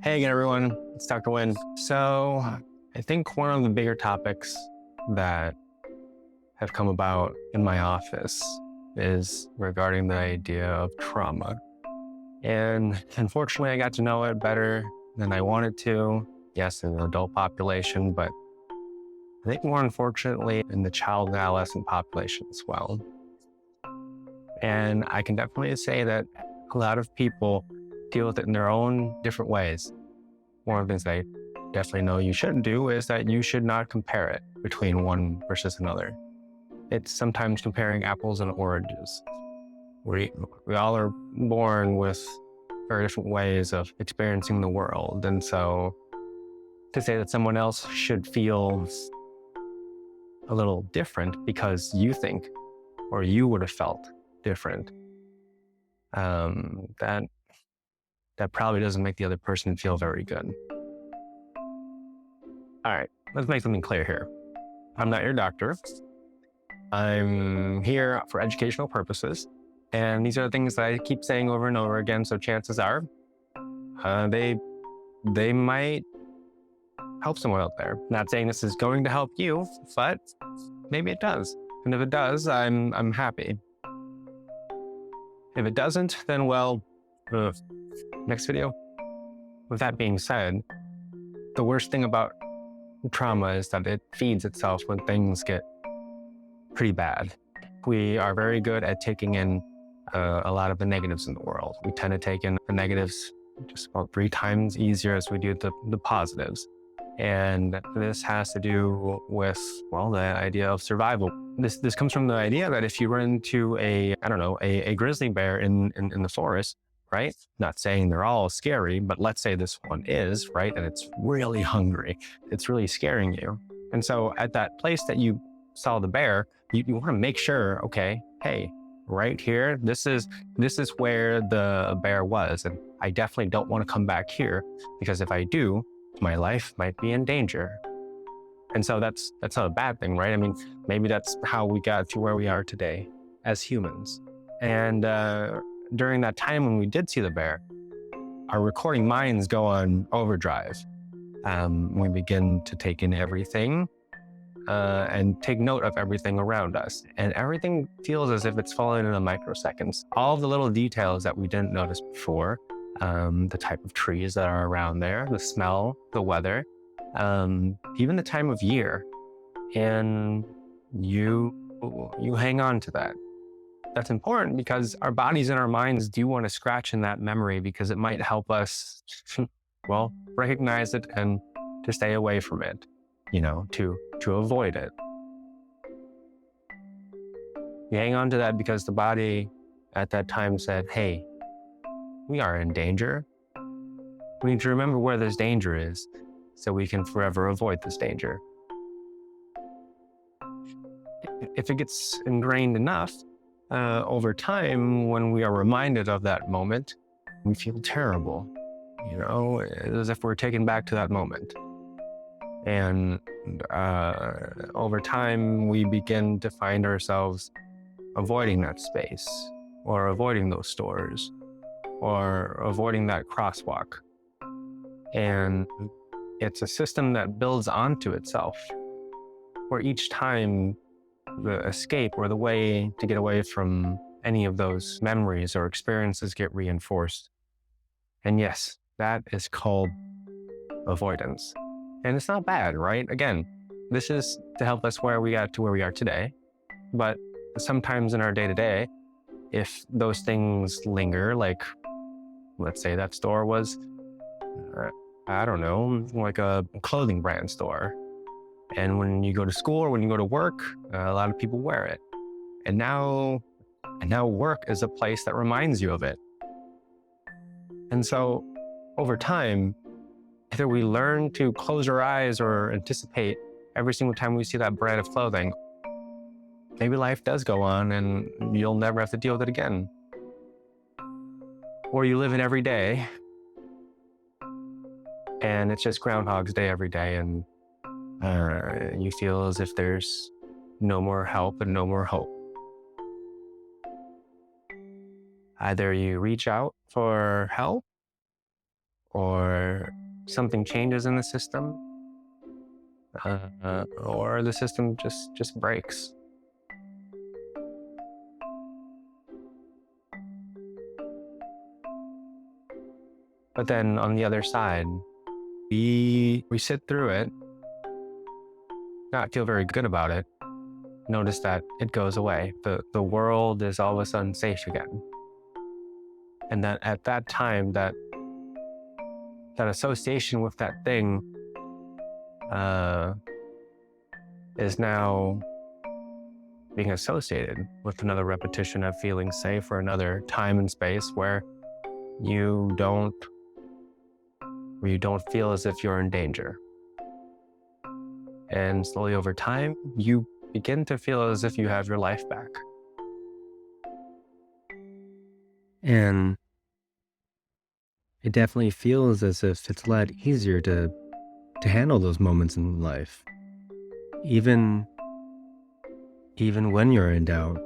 Hey again, everyone. It's Dr. Wynn. So I think one of the bigger topics that have come about in my office is regarding the idea of trauma. And unfortunately, I got to know it better than I wanted to. Yes, in the adult population, but I think more unfortunately in the child and adolescent population as well. And I can definitely say that a lot of people deal with it in their own different ways. One of the things I definitely know you shouldn't do is that you should not compare it between one versus another. It's sometimes comparing apples and oranges. We all are born with very different ways of experiencing the world. And so to say that someone else should feel a little different because you think or you would have felt different, that probably doesn't make the other person feel very good. All right, let's make something clear here. I'm not your doctor. I'm here for educational purposes. And these are the things that I keep saying over and over again. So chances are they might help someone out there. Not saying this is going to help you, but maybe it does. And if it does, I'm happy. If it doesn't, then well, next video. With that being said, the worst thing about trauma is that it feeds itself when things get pretty bad. We are very good at taking in a lot of the negatives in the world. We tend to take in the negatives just about 3 times easier as we do the positives. And this has to do with, well, the idea of survival. This comes from the idea that if you run into a grizzly bear in the forest, right? Not saying they're all scary, but let's say this one is, right? And it's really hungry. It's really scaring you. And so at that place that you saw the bear, you want to make sure, okay, hey, right here, this is where the bear was. And I definitely don't want to come back here because if I do, my life might be in danger. And so that's not a bad thing, right? I mean, maybe that's how we got to where we are today as humans. And during that time when we did see the bear, our recording minds go on overdrive. We begin to take in everything and take note of everything around us. And everything feels as if it's falling into microseconds. All of the little details that we didn't notice before, the type of trees that are around there, the smell, the weather, even the time of year. And you hang on to that. That's important because our bodies and our minds do want to scratch in that memory because it might help us, well, recognize it and to stay away from it, to avoid it. You hang on to that because the body at that time said, hey, we are in danger. We need to remember where this danger is so we can forever avoid this danger. If it gets ingrained enough, over time, when we are reminded of that moment, we feel terrible, as if we're taken back to that moment. And over time, we begin to find ourselves avoiding that space or avoiding those stores or avoiding that crosswalk. And it's a system that builds onto itself, where each time the escape or the way to get away from any of those memories or experiences get reinforced. And yes, that is called avoidance. And it's not bad, right? Again, this is to help us where we got to where we are today. But sometimes in our day-to-day, if those things linger, like let's say that store was, like a clothing brand store. And when you go to school or when you go to work, a lot of people wear it. And now work is a place that reminds you of it. And so over time, either we learn to close our eyes or anticipate every single time we see that brand of clothing, maybe life does go on and you'll never have to deal with it again. Or you live it every day and it's just Groundhog's Day every day and you feel as if there's no more help and no more hope. Either you reach out for help or something changes in the system, or the system just breaks. But then on the other side, we sit through it, not feel very good about it, notice that it goes away. The world is all of a sudden safe again. And that at that time, that association with that thing is now being associated with another repetition of feeling safe, or another time and space where you don't feel as if you're in danger. And slowly over time, you begin to feel as if you have your life back. And it definitely feels as if it's a lot easier to handle those moments in life. Even when you're in doubt,